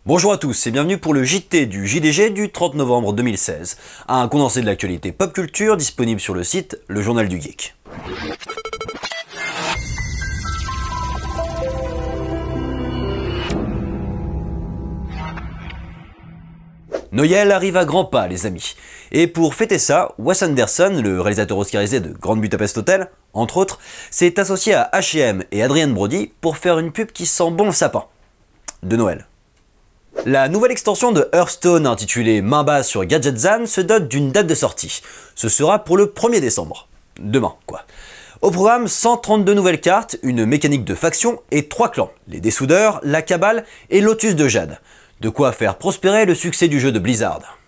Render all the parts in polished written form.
Bonjour à tous et bienvenue pour le JT du JDG du 30 novembre 2016, un condensé de l'actualité pop culture disponible sur le site Le Journal du Geek. Noël arrive à grands pas les amis, et pour fêter ça, Wes Anderson, le réalisateur oscarisé de Grand Budapest Hotel, entre autres, s'est associé à H&M et Adrien Brody pour faire une pub qui sent bon le sapin. De Noël. La nouvelle extension de Hearthstone intitulée Main basse sur Gadgetzan se dote d'une date de sortie. Ce sera pour le 1er décembre. Demain, quoi. Au programme, 132 nouvelles cartes, une mécanique de faction et 3 clans, les Dessoudeurs, la Cabale et Lotus de Jade. De quoi faire prospérer le succès du jeu de Blizzard.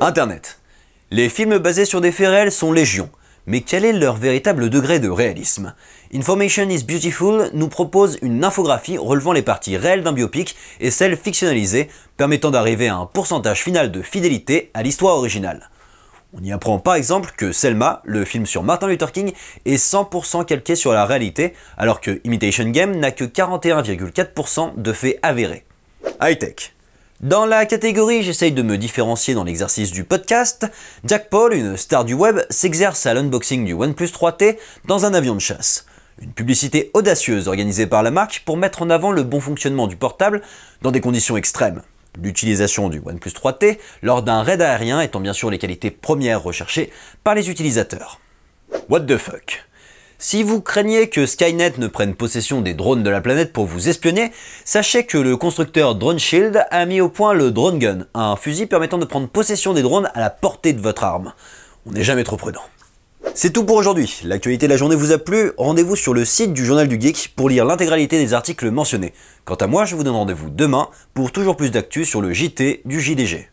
Internet. Les films basés sur des faits réels sont légion, mais quel est leur véritable degré de réalisme? Information is Beautiful nous propose une infographie relevant les parties réelles d'un biopic et celles fictionnalisées, permettant d'arriver à un pourcentage final de fidélité à l'histoire originale. On y apprend par exemple que Selma, le film sur Martin Luther King, est 100% calqué sur la réalité, alors que Imitation Game n'a que 41,4% de faits avérés. High-tech. Dans la catégorie j'essaye de me différencier dans l'exercice du podcast, Jack Paul, une star du web, s'exerce à l'unboxing du OnePlus 3T dans un avion de chasse. Une publicité audacieuse organisée par la marque pour mettre en avant le bon fonctionnement du portable dans des conditions extrêmes. L'utilisation du OnePlus 3T lors d'un raid aérien étant bien sûr les qualités premières recherchées par les utilisateurs. What the fuck? Si vous craignez que Skynet ne prenne possession des drones de la planète pour vous espionner, sachez que le constructeur Drone Shield a mis au point le Drone Gun, un fusil permettant de prendre possession des drones à la portée de votre arme. On n'est jamais trop prudent. C'est tout pour aujourd'hui. L'actualité de la journée vous a plu? Rendez-vous sur le site du Journal du Geek pour lire l'intégralité des articles mentionnés. Quant à moi, je vous donne rendez-vous demain pour toujours plus d'actu sur le JT du JDG.